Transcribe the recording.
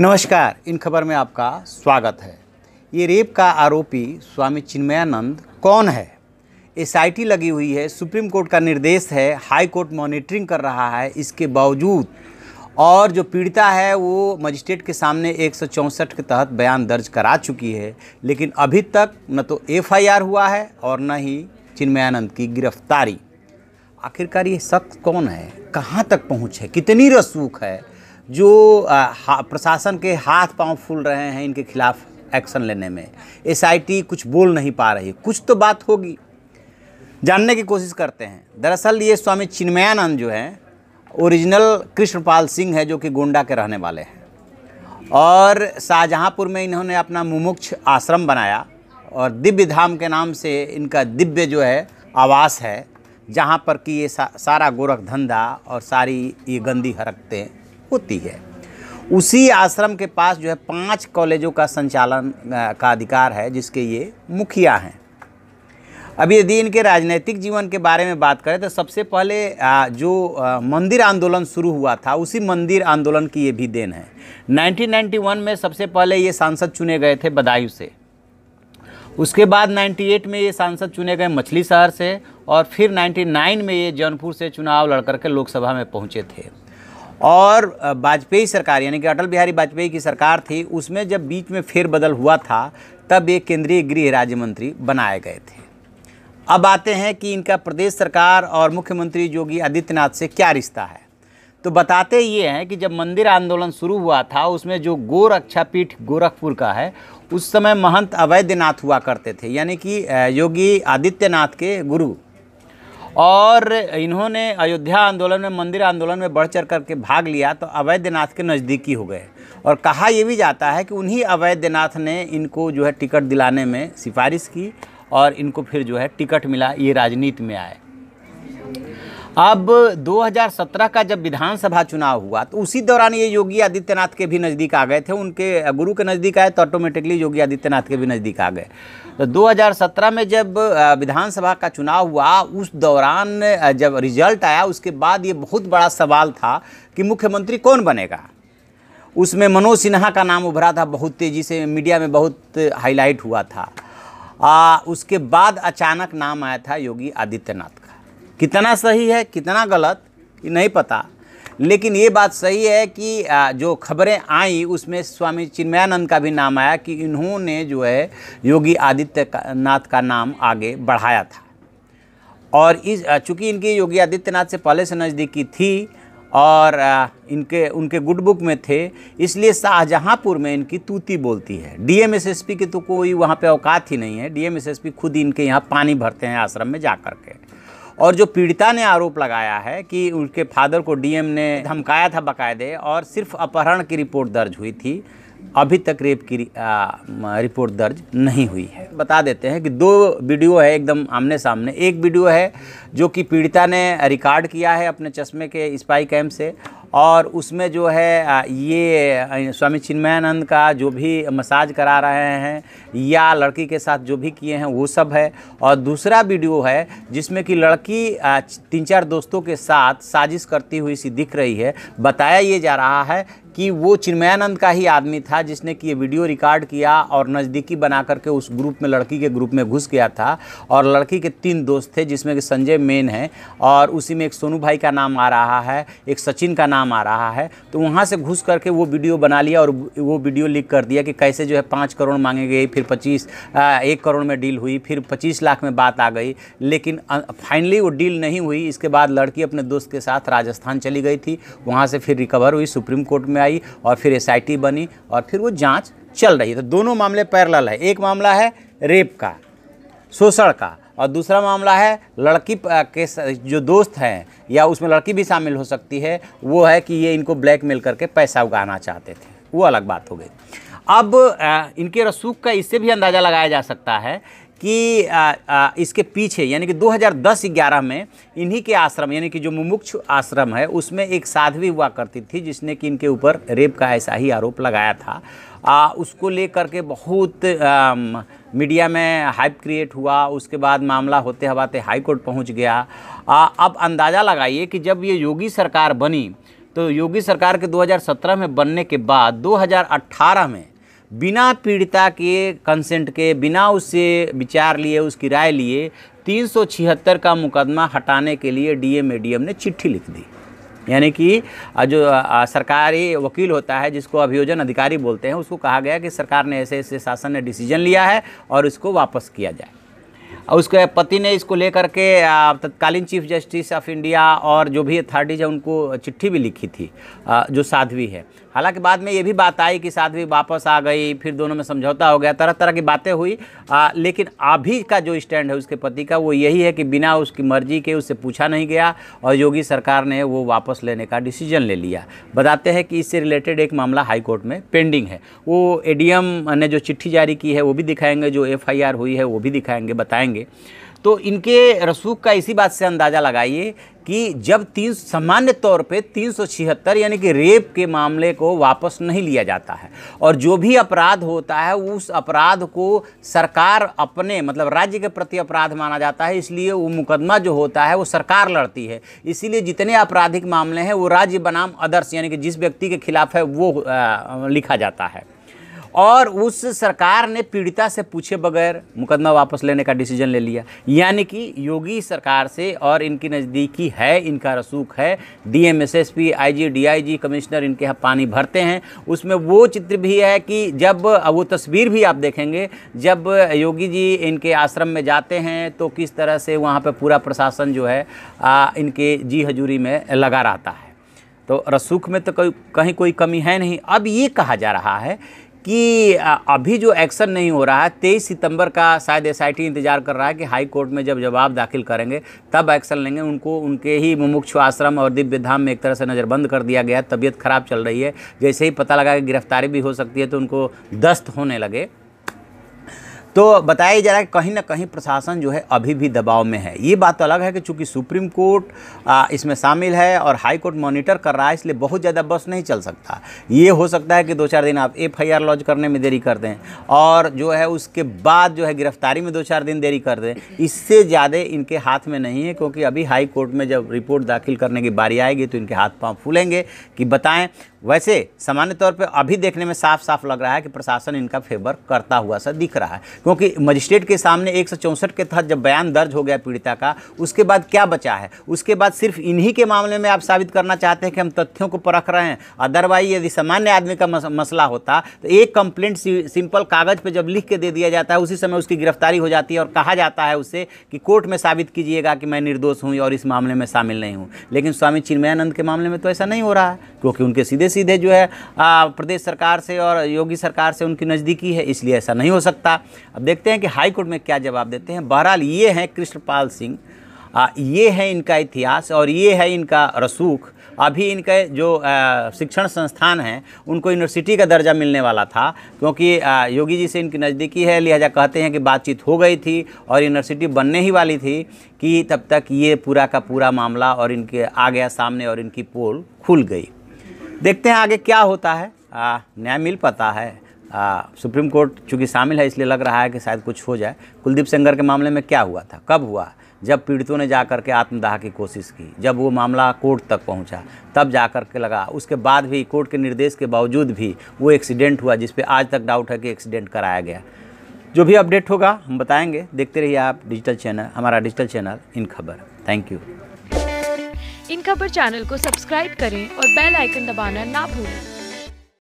नमस्कार, इन खबर में आपका स्वागत है। ये रेप का आरोपी स्वामी चिन्मयानंद कौन है? एसआईटी लगी हुई है, सुप्रीम कोर्ट का निर्देश है, हाई कोर्ट मॉनिटरिंग कर रहा है। इसके बावजूद और जो पीड़िता है वो मजिस्ट्रेट के सामने 164 के तहत बयान दर्ज करा चुकी है, लेकिन अभी तक न तो एफआईआर हुआ है और न ही चिन्मयानंद की गिरफ्तारी। आखिरकार ये शख्स कौन है, कहाँ तक पहुँच है, कितनी रसूख है जो प्रशासन के हाथ पांव फूल रहे हैं इनके खिलाफ एक्शन लेने में। एसआईटी कुछ बोल नहीं पा रही, कुछ तो बात होगी, जानने की कोशिश करते हैं। दरअसल ये स्वामी चिन्मयानंद जो हैं ओरिजिनल कृष्णपाल सिंह है, जो कि गोंडा के रहने वाले हैं और शाहजहांपुर में इन्होंने अपना मुमुक्ष आश्रम बनाया और दिव्य धाम के नाम से इनका दिव्य जो है आवास है, जहाँ पर कि ये सारा गोरख धंधा और सारी ये गंदी हरकतें होती है। उसी आश्रम के पास जो है 5 कॉलेजों का संचालन का अधिकार है, जिसके ये मुखिया हैं। अभी यदि इनके राजनीतिक जीवन के बारे में बात करें तो सबसे पहले जो मंदिर आंदोलन शुरू हुआ था, उसी मंदिर आंदोलन की ये भी देन है। 1991 में सबसे पहले ये सांसद चुने गए थे बदायूं से, उसके बाद 98 में ये सांसद चुने गए मछली शहर से और फिर 99 में ये जौनपुर से चुनाव लड़कर के लोकसभा में पहुँचे थे। और वाजपेयी सरकार यानी कि अटल बिहारी वाजपेयी की सरकार थी, उसमें जब बीच में फेरबदल हुआ था तब ये केंद्रीय गृह राज्य मंत्री बनाए गए थे। अब आते हैं कि इनका प्रदेश सरकार और मुख्यमंत्री योगी आदित्यनाथ से क्या रिश्ता है। तो बताते ये हैं कि जब मंदिर आंदोलन शुरू हुआ था, उसमें जो गोरक्षा पीठ गोरखपुर का है, उस समय महंत अवैधनाथ हुआ करते थे, यानी कि योगी आदित्यनाथ के गुरु। और इन्होंने अयोध्या आंदोलन में, मंदिर आंदोलन में बढ़ चढ़ करके भाग लिया तो अवैधनाथ के नज़दीकी हो गए। और कहा यह भी जाता है कि उन्हीं अवैधनाथ ने इनको जो है टिकट दिलाने में सिफारिश की और इनको फिर जो है टिकट मिला, ये राजनीति में आए। अब 2017 का जब विधानसभा चुनाव हुआ तो उसी दौरान ये योगी आदित्यनाथ के भी नज़दीक आ गए थे। उनके गुरु के नज़दीक आए तो ऑटोमेटिकली योगी आदित्यनाथ के भी नज़दीक आ गए। तो 2017 में जब विधानसभा का चुनाव हुआ, उस दौरान जब रिजल्ट आया, उसके बाद ये बहुत बड़ा सवाल था कि मुख्यमंत्री कौन बनेगा। उसमें मनोज सिन्हा का नाम उभरा था, बहुत तेज़ी से मीडिया में बहुत हाईलाइट हुआ था। उसके बाद अचानक नाम आया था योगी आदित्यनाथ का। कितना सही है कितना गलत ये नहीं पता, लेकिन ये बात सही है कि जो खबरें आई उसमें स्वामी चिन्मयानंद का भी नाम आया कि इन्होंने जो है योगी आदित्यनाथ का नाम आगे बढ़ाया था। और चूँकि इनकी योगी आदित्यनाथ से पहले से नज़दीकी थी और उनके गुड बुक में थे, इसलिए शाहजहांपुर में इनकी तूती बोलती है। डीएम एसएसपी की तो कोई वहाँ पे औकात ही नहीं है। डीएम एसएसपी खुद इनके यहाँ पानी भरते हैं आश्रम में जा कर के। और जो पीड़िता ने आरोप लगाया है कि उनके फादर को डीएम ने धमकाया था बाकायदे, और सिर्फ अपहरण की रिपोर्ट दर्ज हुई थी, अभी तक रेप की रिपोर्ट दर्ज नहीं हुई है। बता देते हैं कि 2 वीडियो है एकदम आमने सामने। एक वीडियो है जो कि पीड़िता ने रिकॉर्ड किया है अपने चश्मे के स्पाई कैम से, और उसमें जो है ये स्वामी चिन्मयानंद का जो भी मसाज करा रहे हैं या लड़की के साथ जो भी किए हैं वो सब है। और दूसरा वीडियो है जिसमें कि लड़की 3-4 दोस्तों के साथ साजिश करती हुई सी दिख रही है। बताया ये जा रहा है कि वो चिन्मयानंद का ही आदमी था जिसने कि ये वीडियो रिकॉर्ड किया और नज़दीकी बना करके उस ग्रुप में, लड़की के ग्रुप में घुस गया था। और लड़की के 3 दोस्त थे जिसमें कि संजय मेन है, और उसी में एक सोनू भाई का नाम आ रहा है, एक सचिन का नाम आ रहा है। तो वहाँ से घुस करके वो वीडियो बना लिया और वो वीडियो लीक कर दिया कि कैसे जो है 5 करोड़ मांगे गए, फिर 1 करोड़ में डील हुई, फिर 25 लाख में बात आ गई, लेकिन फाइनली वो डील नहीं हुई। इसके बाद लड़की अपने दोस्त के साथ राजस्थान चली गई थी, वहाँ से फिर रिकवर हुई, सुप्रीम कोर्ट में आई और फिर एसआईटी बनी और फिर वो जांच चल रही है। तो दोनों मामले पैरेलल है। एक मामला है रेप का, शोषण का, और दूसरा मामला है लड़की के जो दोस्त हैं या उसमें लड़की भी शामिल हो सकती है, वो है कि ये इनको ब्लैकमेल करके पैसा उगाना चाहते थे। वो अलग बात हो गई। अब इनके रसूख का इससे भी अंदाज़ा लगाया जा सकता है कि इसके पीछे यानी कि 2010-11 में इन्हीं के आश्रम यानी कि जो मुमुक्षु आश्रम है उसमें एक साध्वी हुआ करती थी जिसने कि इनके ऊपर रेप का ऐसा ही आरोप लगाया था। उसको लेकर के बहुत मीडिया में हाइप क्रिएट हुआ। उसके बाद मामला होते हवाते हाई कोर्ट पहुंच गया। अब अंदाज़ा लगाइए कि जब ये योगी सरकार बनी तो योगी सरकार के 2017 में बनने के बाद 2018 में बिना पीड़िता के कंसेंट के, बिना उससे विचार लिए, उसकी राय लिए 376 का मुकदमा हटाने के लिए डीएम एडीएम ने चिट्ठी लिख दी। यानी कि जो सरकारी वकील होता है, जिसको अभियोजन अधिकारी बोलते हैं, उसको कहा गया कि सरकार ने ऐसे ऐसे शासन ने डिसीजन लिया है और इसको वापस किया जाए। उसके पति ने इसको लेकर के तत्कालीन चीफ जस्टिस ऑफ इंडिया और जो भी अथॉरिटीज है उनको चिट्ठी भी लिखी थी, जो साध्वी है। हालांकि बाद में ये भी बात आई कि साध्वी वापस आ गई, फिर दोनों में समझौता हो गया, तरह तरह की बातें हुई। लेकिन अभी का जो स्टैंड है उसके पति का वो यही है कि बिना उसकी मर्जी के, उससे पूछा नहीं गया और योगी सरकार ने वो वापस लेने का डिसीजन ले लिया। बताते हैं कि इससे रिलेटेड एक मामला हाई कोर्ट में पेंडिंग है। वो एडीएम ने जो चिट्ठी जारी की है वो भी दिखाएंगे, जो एफआईआर हुई है वो भी दिखाएंगे, बताएंगे। तो इनके रसूख का इसी बात से अंदाज़ा लगाइए कि जब सामान्य तौर पे 376 यानी कि रेप के मामले को वापस नहीं लिया जाता है और जो भी अपराध होता है उस अपराध को सरकार अपने मतलब राज्य के प्रति अपराध माना जाता है, इसलिए वो मुकदमा जो होता है वो सरकार लड़ती है। इसीलिए जितने आपराधिक मामले हैं वो राज्य बनाम अदर्स यानी कि जिस व्यक्ति के खिलाफ है वो लिखा जाता है। और उस सरकार ने पीड़िता से पूछे बगैर मुकदमा वापस लेने का डिसीजन ले लिया। यानी कि योगी सरकार से और इनकी नज़दीकी है, इनका रसूख है। DM, SSP, IG, DIG, commissioner इनके यहाँ पानी भरते हैं। उसमें वो चित्र भी है कि जब वो तस्वीर भी आप देखेंगे, जब योगी जी इनके आश्रम में जाते हैं तो किस तरह से वहाँ पर पूरा प्रशासन जो है इनके जी हजूरी में लगा रहता है। तो रसूख में तो कहीं कोई कमी है नहीं। अब ये कहा जा रहा है कि अभी जो एक्शन नहीं हो रहा है, 23 सितंबर का शायद एसआईटी इंतजार कर रहा है कि हाई कोर्ट में जब जवाब दाखिल करेंगे तब एक्शन लेंगे। उनको उनके ही मुमुक्षु आश्रम और दिव्य धाम में एक तरह से नज़रबंद कर दिया गया। तबीयत खराब चल रही है, जैसे ही पता लगा कि गिरफ्तारी भी हो सकती है तो उनको दस्त होने लगे। तो बताया जा रहा है कि कहीं ना कहीं प्रशासन जो है अभी भी दबाव में है। ये बात तो अलग है कि चूंकि सुप्रीम कोर्ट इसमें शामिल है और हाई कोर्ट मॉनिटर कर रहा है, इसलिए बहुत ज़्यादा बस नहीं चल सकता। ये हो सकता है कि 2-4 दिन आप एफआईआर लॉन्च करने में देरी कर दें और जो है उसके बाद जो है गिरफ्तारी में 2-4 दिन देरी कर दें। इससे ज़्यादा इनके हाथ में नहीं है, क्योंकि अभी हाई कोर्ट में जब रिपोर्ट दाखिल करने की बारी आएगी तो इनके हाथ पाँव फूलेंगे कि बताएं। वैसे सामान्य तौर पे अभी देखने में साफ साफ लग रहा है कि प्रशासन इनका फेवर करता हुआ सा दिख रहा है, क्योंकि मजिस्ट्रेट के सामने 164 के तहत जब बयान दर्ज हो गया पीड़िता का, उसके बाद क्या बचा है? उसके बाद सिर्फ इन्हीं के मामले में आप साबित करना चाहते हैं कि हम तथ्यों को परख रहे हैं। अदरवाइज यदि सामान्य आदमी का मसला होता तो एक कंप्लेंट सिंपल कागज़ पर जब लिख के दे दिया जाता है उसी समय उसकी गिरफ्तारी हो जाती है और कहा जाता है उससे कि कोर्ट में साबित कीजिएगा कि मैं निर्दोष हूँ और इस मामले में शामिल नहीं हूँ। लेकिन स्वामी चिन्मयानंद के मामले में तो ऐसा नहीं हो रहा है, क्योंकि उनके सीधे जो है प्रदेश सरकार से और योगी सरकार से उनकी नज़दीकी है, इसलिए ऐसा नहीं हो सकता। अब देखते हैं कि हाई कोर्ट में क्या जवाब देते हैं। बहरहाल ये हैं कृष्णपाल सिंह, ये है इनका इतिहास और ये है इनका रसूख। अभी इनके जो शिक्षण संस्थान हैं उनको यूनिवर्सिटी का दर्जा मिलने वाला था, क्योंकि योगी जी से इनकी नज़दीकी है, लिहाजा कहते हैं कि बातचीत हो गई थी और यूनिवर्सिटी बनने ही वाली थी कि तब तक ये पूरा का पूरा मामला और इनके आ गया सामने और इनकी पोल खुल गई। देखते हैं आगे क्या होता है। न्याय मिल पाता है। सुप्रीम कोर्ट चूँकि शामिल है इसलिए लग रहा है कि शायद कुछ हो जाए। कुलदीप सेंगर के मामले में क्या हुआ था, कब हुआ? जब पीड़ितों ने जा कर के आत्मदाह की कोशिश की, जब वो मामला कोर्ट तक पहुंचा तब जा कर के लगा। उसके बाद भी कोर्ट के निर्देश के बावजूद भी वो एक्सीडेंट हुआ, जिस पे आज तक डाउट है कि एक्सीडेंट कराया गया। जो भी अपडेट होगा हम बताएंगे। देखते रहिए आप डिजिटल चैनल, हमारा डिजिटल चैनल इन खबर। Thank you. इन खबर चैनल को सब्सक्राइब करें और बेल आइकन दबाना ना भूलें।